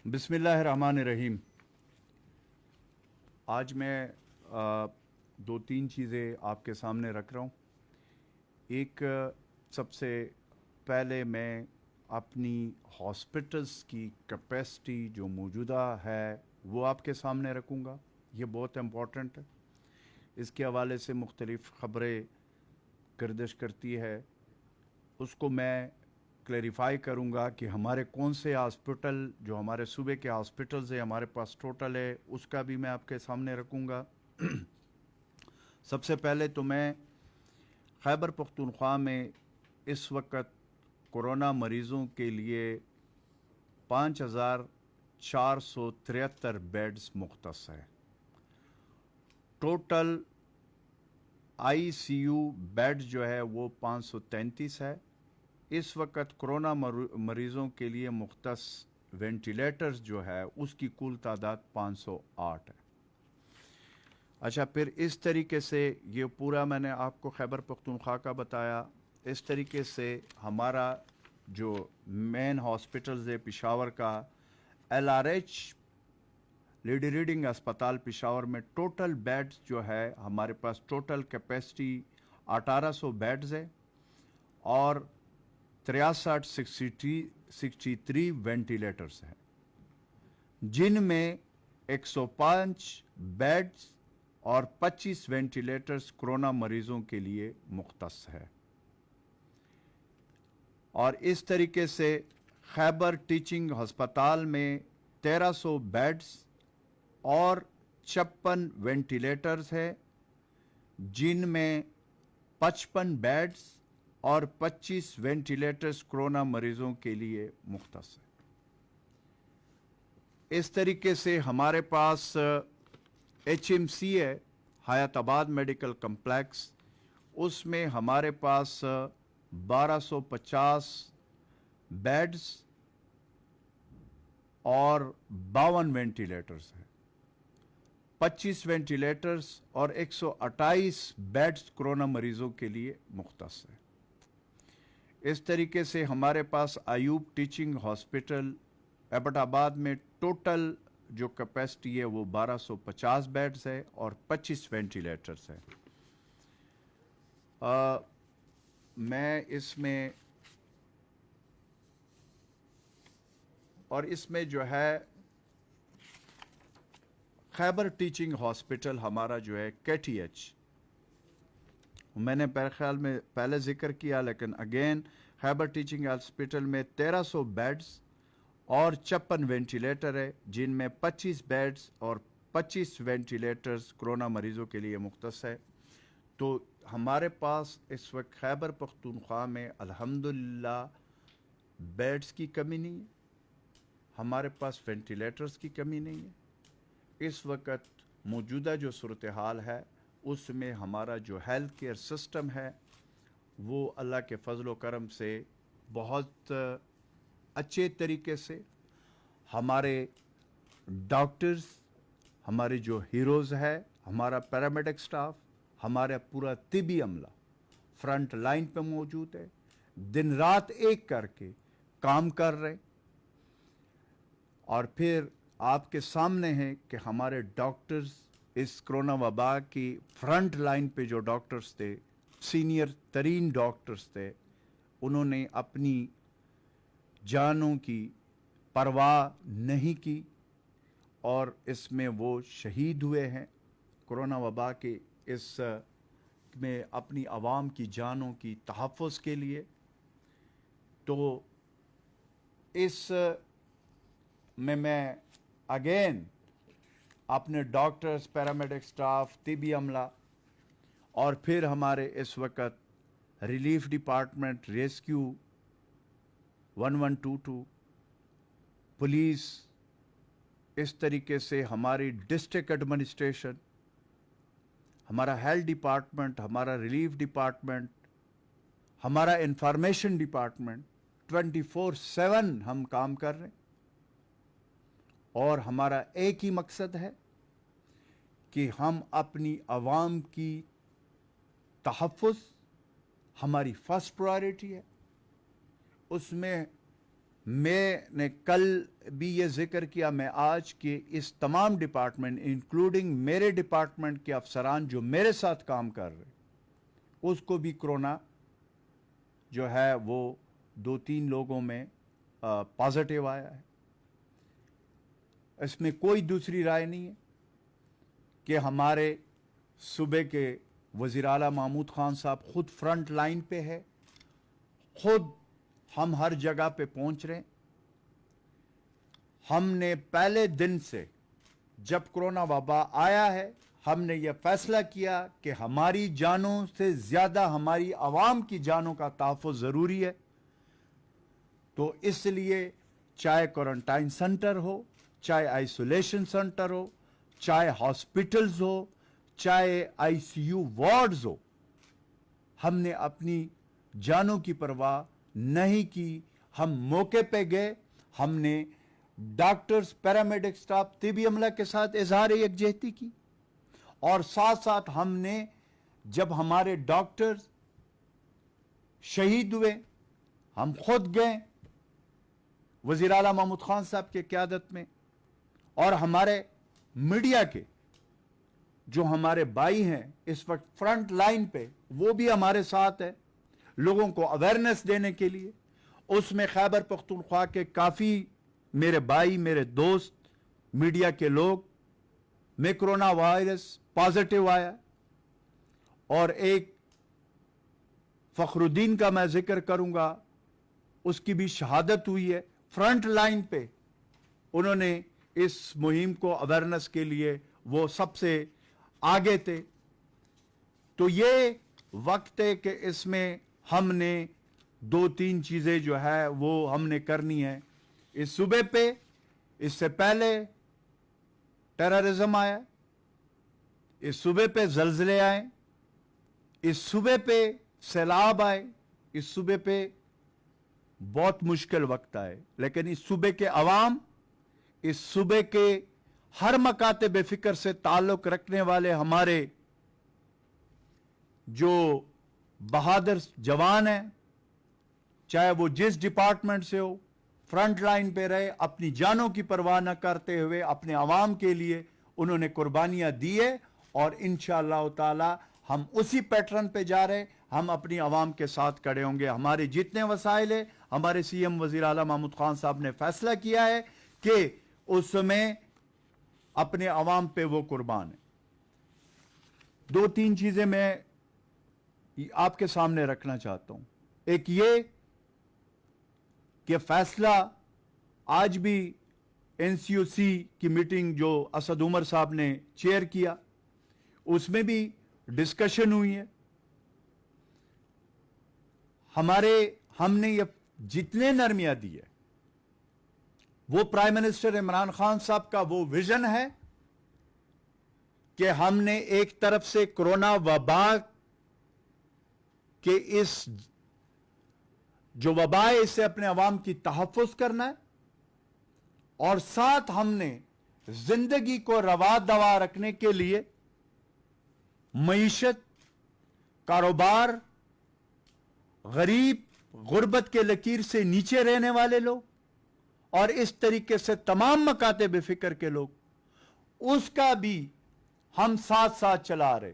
बिस्मिल्लाहिर्रहमानिर्रहीम। आज मैं दो तीन चीज़ें आपके सामने रख रहा हूँ। एक सबसे पहले मैं अपनी हॉस्पिटल्स की कैपेसिटी जो मौजूदा है वो आपके सामने रखूँगा। ये बहुत इम्पोर्टेंट है। इसके हवाले से मुख्तलिफ़ ख़बरें गर्दिश करती है, उसको मैं क्लैरिफाई करूंगा कि हमारे कौन से हॉस्पिटल जो हमारे सूबे के हॉस्पिटल्स है हमारे पास टोटल है, उसका भी मैं आपके सामने रखूंगा। सबसे पहले तो मैं खैबर पख्तूनख्वा में इस वक्त कोरोना मरीज़ों के लिए 5,473 बेड्स मुख्तस है। टोटल ICU बेड जो है वो 533 है। इस वक्त कोरोना मरीज़ों के लिए मुख्तस वेंटिलेटर्स जो है उसकी कुल तादाद 508 है। अच्छा, फिर इस तरीके से ये पूरा मैंने आपको खैबर पख्तूनख्वा का बताया। इस तरीके से हमारा जो मेन हॉस्पिटल्स है पेशावर का LRH लेडी रीडिंग अस्पताल पेशावर में टोटल बेड्स जो है हमारे पास टोटल कैपेसिटी 1800 बेड्स है और 63 वेंटिलेटर्स हैं, जिनमें 105 बेड्स और 25 वेंटिलेटर्स कोरोना मरीजों के लिए मुख्तस है। और इस तरीके से खैबर टीचिंग हस्पताल में 1300 बेड्स और 56 वेंटिलेटर्स है, जिनमें 55 बेड्स और 25 वेंटिलेटर्स कोरोना मरीजों के लिए मुख्तस है। इस तरीके से हमारे पास HMC है, हयाताबाद मेडिकल कम्प्लेक्स, उसमें हमारे पास 1250 बेड्स और 52 वेंटिलेटर्स हैं। 25 वेंटिलेटर्स और 128 बेड्स कोरोना मरीजों के लिए मुख्तस है। इस तरीके से हमारे पास अयूब टीचिंग हॉस्पिटल एबटाबाद में टोटल जो कैपेसिटी है वो 1250 बेड्स है और 25 वेंटिलेटर्स है। मैं इसमें जो है खैबर टीचिंग हॉस्पिटल हमारा जो है KTH, मैंने मेरे ख्याल में पहले जिक्र किया, लेकिन अगेन खैबर टीचिंग हॉस्पिटल में 1300 बेड्स और 56 वेंटिलेटर है, जिनमें 25 बेड्स और 25 वेंटिलेटर्स कोरोना मरीजों के लिए मुख्तस है। तो हमारे पास इस वक्त खैबर पख्तूनख्वा में अल्हम्दुलिल्लाह बेड्स की कमी नहीं है, हमारे पास वेंटिलेटर्स की कमी नहीं है। इस वक्त मौजूदा जो सूरत हाल है उसमें हमारा जो हेल्थ केयर सिस्टम है वो अल्लाह के फजल व करम से बहुत अच्छे तरीके से हमारे डॉक्टर्स, हमारे जो हीरोज़ है, हमारा पैरामेडिक स्टाफ, हमारा पूरा तिबी अमला फ्रंट लाइन पे मौजूद है, दिन रात एक करके काम कर रहे। और फिर आपके सामने है कि हमारे डॉक्टर्स इस कोरोना वबा की फ्रंट लाइन पे जो डॉक्टर्स थे, सीनियर तरीन डॉक्टर्स थे, उन्होंने अपनी जानों की परवाह नहीं की और इसमें वो शहीद हुए हैं कोरोना वबा के इस में अपनी आवाम की जानों की तहफ़्फ़ुज़ के लिए। तो इस में मैं अगेन अपने डॉक्टर्स, पैरामेडिक स्टाफ, तिबी अमला और फिर हमारे इस वक्त रिलीफ डिपार्टमेंट, रेस्क्यू 1122, पुलिस, इस तरीके से हमारी डिस्ट्रिक्ट एडमिनिस्ट्रेशन, हमारा हेल्थ डिपार्टमेंट, हमारा रिलीफ डिपार्टमेंट, हमारा इंफॉर्मेशन डिपार्टमेंट 24/7 हम काम कर रहे हैं। और हमारा एक ही मकसद है कि हम अपनी आवाम की तहफ़्फ़ुज़ हमारी फर्स्ट प्रायोरिटी है। उसमें میں نے کل بھی یہ ذکر کیا، میں آج کہ اس تمام ڈپارٹمنٹ انکلوڈنگ میرے ڈپارٹمنٹ کے افسران جو میرے ساتھ کام کر رہے، اس کو بھی کرونا جو ہے وہ 2-3 لوگوں میں پازیٹیو آیا ہے۔ اس میں کوئی دوسری رائے نہیں ہے کہ ہمارے صوبے کے وزیر اعلیٰ محمود خان صاحب خود فرنٹ لائن پہ ہے، خود ہم ہر جگہ پہ پہنچ رہے ہیں۔ ہم نے پہلے دن سے جب کرونا وبا آیا ہے، ہم نے یہ فیصلہ کیا کہ ہماری جانوں سے زیادہ ہماری عوام کی جانوں کا تحفظ ضروری ہے، تو اس لیے چاہے کوارنٹائن سینٹر ہو، چاہے آئسولیشن سینٹر ہو، چاہے ہاسپٹلز ہو، چاہے آئی سی یو وارڈز ہو، ہم نے اپنی جانوں کی پرواہ نہیں کی۔ ہم موقع پہ گئے، ہم نے ڈاکٹرز، پیرامیڈک سٹاف، طبی عملہ کے ساتھ اظہار یکجہتی کی، اور ساتھ ساتھ ہم نے جب ہمارے ڈاکٹرز شہید ہوئے، ہم خود گئے وزیر اعلیٰ محمود خان صاحب کے قیادت میں، اور ہمارے میڈیا کے جو ہمارے بھائی ہیں اس وقت فرنٹ لائن پہ، وہ بھی ہمارے ساتھ ہے لوگوں کو اویئرنیس دینے کے لیے۔ اس میں خیبر پختونخوا کے کافی میرے بھائی، میرے دوست، میڈیا کے لوگ میں کرونا وائرس پازیٹیو آیا، اور ایک فخر الدین کا میں ذکر کروں گا، اس کی بھی شہادت ہوئی ہے۔ فرنٹ لائن پہ انہوں نے اس مہم کو اویئرنیس کے لیے وہ سب سے آگے تھے۔ تو یہ وقت ہے کہ اس میں ہم نے 2-3 چیزیں جو ہے وہ ہم نے کرنی ہے۔ اس صوبے پہ اس سے پہلے ٹیررزم آیا، اس صوبے پہ زلزلے آئے، اس صوبے پہ سیلاب آئے، اس صوبے پہ بہت مشکل وقت آئے، لیکن اس صوبے کے عوام، اس صوبے کے ہر مکاتب فکر سے تعلق رکھنے والے ہمارے جو بہادر جوان ہیں، چاہے وہ جس ڈپارٹمنٹ سے ہو، فرنٹ لائن پہ رہے، اپنی جانوں کی پرواہ نہ کرتے ہوئے اپنے عوام کے لیے انہوں نے قربانیاں دی ہے، اور انشاءاللہ تعالی ہم اسی پیٹرن پہ جا رہے، ہم اپنی عوام کے ساتھ کھڑے ہوں گے۔ ہمارے جتنے وسائل ہیں، ہمارے سی ایم وزیر اعلیٰ محمود خان صاحب نے فیصلہ کیا ہے کہ اس میں اپنے عوام پہ وہ قربان ہے۔ 2-3 چیزیں میں آپ کے سامنے رکھنا چاہتا ہوں۔ ایک یہ کہ فیصلہ آج بھی این سی او سی کی میٹنگ جو اسد عمر صاحب نے چیئر کیا، اس میں بھی ڈسکشن ہوئی ہے۔ ہم نے یہ جتنے نرمیاں دی ہے، وہ پرائم منسٹر عمران خان صاحب کا وہ ویژن ہے کہ ہم نے ایک طرف سے کرونا وبا کے اس جو وبا ہے اس سے اپنے عوام کی تحفظ کرنا ہے، اور ساتھ ہم نے زندگی کو روا دوا رکھنے کے لیے معیشت، کاروبار، غریب، غربت کے لکیر سے نیچے رہنے والے لوگ، اور اس طریقے سے تمام مکاتب فکر کے لوگ، اس کا بھی ہم ساتھ ساتھ چلا رہے۔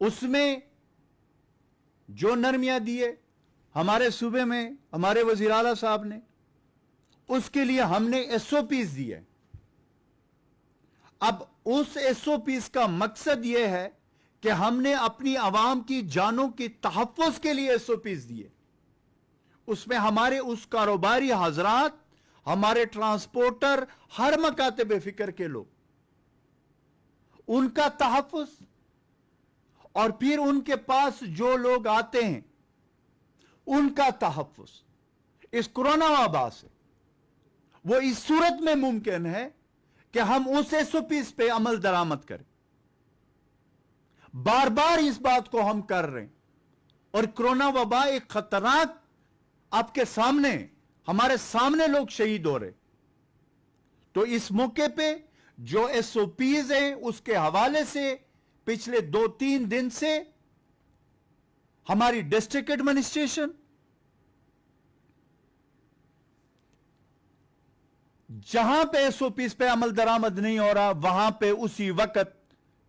اس میں جو نرمیاں دیے ہمارے صوبے میں ہمارے وزیر اعلیٰ صاحب نے، اس کے لیے ہم نے ایس او پیز دیے۔ اب اس ایس او پیز کا مقصد یہ ہے کہ ہم نے اپنی عوام کی جانوں کی تحفظ کے لیے ایس او پیز دیے۔ اس میں ہمارے اس کاروباری حضرات، ہمارے ٹرانسپورٹر، ہر مکاتب فکر کے لوگ، ان کا تحفظ، اور پھر ان کے پاس جو لوگ آتے ہیں ان کا تحفظ اس کرونا وبا سے، وہ اس صورت میں ممکن ہے کہ ہم اس ایس او پیز پہ عمل درآمد کریں۔ بار بار اس بات کو ہم کر رہے ہیں، اور کرونا وبا ایک خطرناک آپ کے سامنے، ہمارے سامنے لوگ شہید ہو رہے، تو اس موقع پہ جو ایس او پیز ہیں اس کے حوالے سے پچھلے 2-3 دن سے ہماری ڈسٹرکٹ ایڈمنسٹریشن، जहां पे एसओपीज पे अमल दरामद नहीं हो रहा, वहां पे उसी वक्त,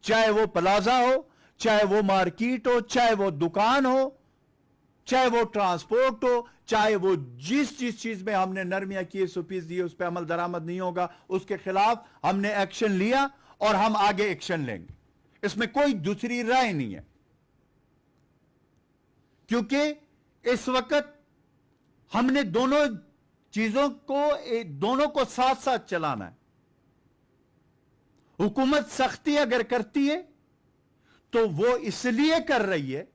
चाहे वो प्लाजा हो, चाहे वो मार्केट हो, चाहे वो दुकान हो, चाहे वो ट्रांसपोर्ट हो, चाहे वो जिस जिस चीज में हमने नरमियां की, एसओपीज दी, उस पर अमल दरामद नहीं होगा, उसके खिलाफ हमने एक्शन लिया और हम आगे एक्शन लेंगे। इसमें कोई दूसरी राय नहीं है, क्योंकि इस वक्त हमने दोनों चीजों को, दोनों को साथ साथ चलाना है। हुकूमत सख्ती अगर करती है तो वो इसलिए कर रही है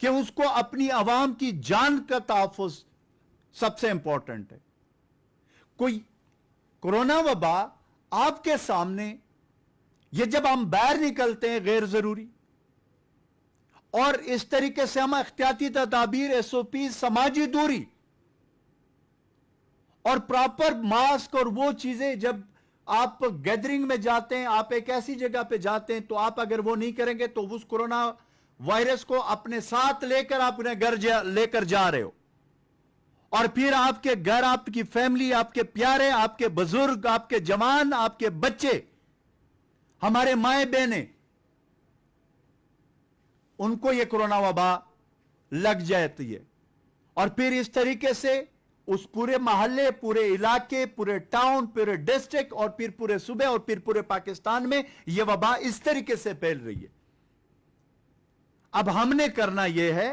कि उसको अपनी आवाम की जान का तहफ्फुज सबसे इंपॉर्टेंट है। कोई कोरोना वबा आपके सामने, ये जब हम बाहर निकलते हैं गैर जरूरी, और इस तरीके से हम एहतियाती तदाबीर, एसओपी, समाजी दूरी और प्रॉपर मास्क और वो चीजें, जब आप गैदरिंग में जाते हैं, आप एक ऐसी जगह पे जाते हैं, तो आप अगर वो नहीं करेंगे तो उस कोरोना वायरस को अपने साथ लेकर अपने घर लेकर जा रहे हो, और फिर आपके घर, आपकी फैमिली, आपके प्यारे, आपके बुजुर्ग, आपके जवान, आपके बच्चे, हमारे माए बहने, उनको ये कोरोना वबा लग जाती है। और फिर इस तरीके से उस पूरे मोहल्ले, पूरे इलाके, पूरे टाउन, पूरे डिस्ट्रिक्ट, और फिर पूरे सूबे, और फिर पूरे पाकिस्तान में यह वबा इस तरीके से फैल रही है। अब हमने करना यह है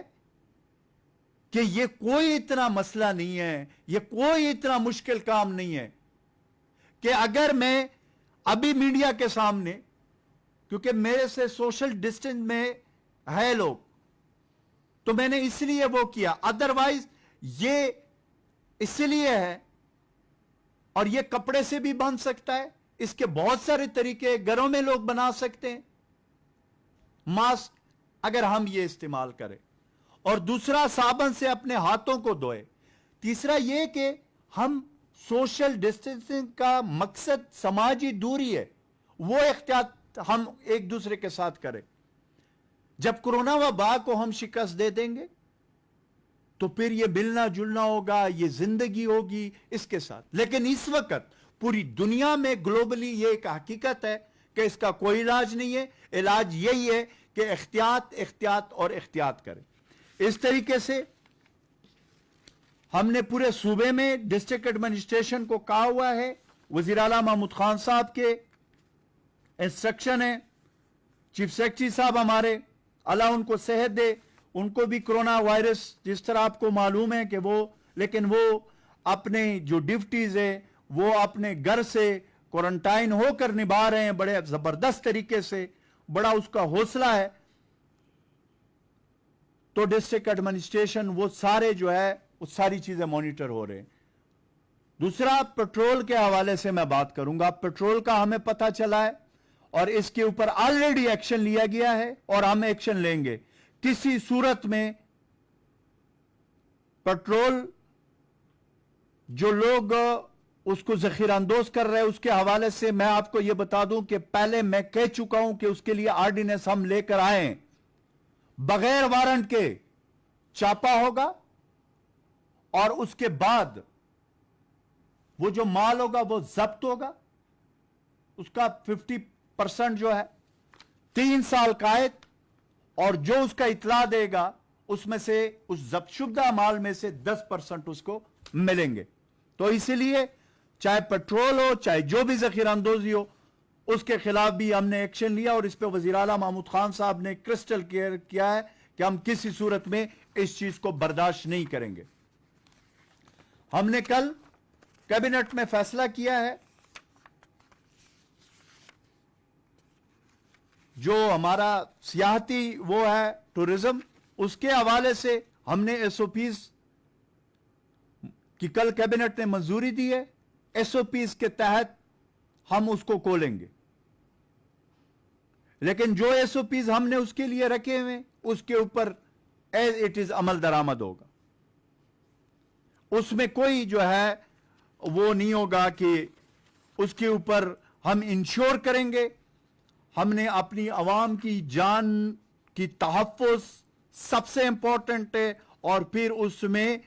कि यह कोई इतना मसला नहीं है, यह कोई इतना मुश्किल काम नहीं है कि अगर मैं अभी मीडिया के सामने, क्योंकि मेरे से सोशल डिस्टेंस में है लोग, तो मैंने इसलिए वो किया, अदरवाइज ये इसलिए है, और ये कपड़े से भी बन सकता है, इसके बहुत सारे तरीके घरों में लोग बना सकते हैं मास्क, अगर हम ये इस्तेमाल करें। और दूसरा, साबुन से अपने हाथों को धोए। तीसरा ये कि हम सोशल डिस्टेंसिंग का मकसद समाजी दूरी है, वो एहतियात हम एक दूसरे के साथ करें। जब कोरोना वबा को हम शिकस्त दे देंगे तो फिर ये मिलना जुलना होगा, ये जिंदगी होगी इसके साथ। लेकिन इस वक्त पूरी दुनिया में ग्लोबली ये एक हकीकत है कि इसका कोई इलाज नहीं है। इलाज यही है कि एहतियात, एहतियात और एहतियात करें। इस तरीके से हमने पूरे सूबे में डिस्ट्रिक्ट एडमिनिस्ट्रेशन को कहा हुआ है, वजीर आला महमूद खान साहब के इंस्ट्रक्शन है, चीफ सेक्रेटरी साहब हमारे, अल्लाह उनको सेहत दे, उनको भी कोरोना वायरस, जिस तरह आपको मालूम है कि वो, लेकिन वो अपने जो ड्यूटीज है वो अपने घर से क्वारंटाइन होकर निभा रहे हैं बड़े जबरदस्त तरीके से, बड़ा उसका हौसला है। तो डिस्ट्रिक्ट एडमिनिस्ट्रेशन वो सारे जो है वो सारी चीजें मॉनिटर हो रहे हैं। दूसरा, पेट्रोल के हवाले से मैं बात करूंगा। पेट्रोल का हमें पता चला है और इसके ऊपर ऑलरेडी एक्शन लिया गया है और हम एक्शन लेंगे। किसी सूरत में पेट्रोल जो लोग उसको जखीरांदोज कर रहे हैं, उसके हवाले से मैं आपको यह बता दूं कि पहले मैं कह चुका हूं कि उसके लिए ऑर्डिनेंस हम लेकर आए हैं। बगैर वारंट के छापा होगा और उसके बाद वो जो माल होगा वो जब्त होगा, उसका 50% जो है 3 साल कैद, और जो उसका इतला देगा उसमें से, उस जब्तशुदा माल में से 10% उसको मिलेंगे। तो इसीलिए चाहे पेट्रोल हो, चाहे जो भी जखीरांदोजी हो, उसके खिलाफ भी हमने एक्शन लिया और इस पे वजीर आला महमूद खान साहब ने क्रिस्टल क्लियर किया है कि हम किसी सूरत में इस चीज को बर्दाश्त नहीं करेंगे। हमने कल कैबिनेट में फैसला किया है, जो हमारा सियाहती वो है टूरिज्म, उसके हवाले से हमने एसओपीज की कल कैबिनेट ने मंजूरी दी है। एसओपीज के तहत हम उसको खोलेंगे, लेकिन जो एसओपीज हमने उसके लिए रखे हुए उसके ऊपर एज इट इज अमल दरामद होगा। उसमें कोई जो है वो नहीं होगा कि उसके ऊपर हम इंश्योर करेंगे। हमने अपनी आवाम की जान की तहफ्फुज सबसे इंपॉर्टेंट है, और फिर उसमें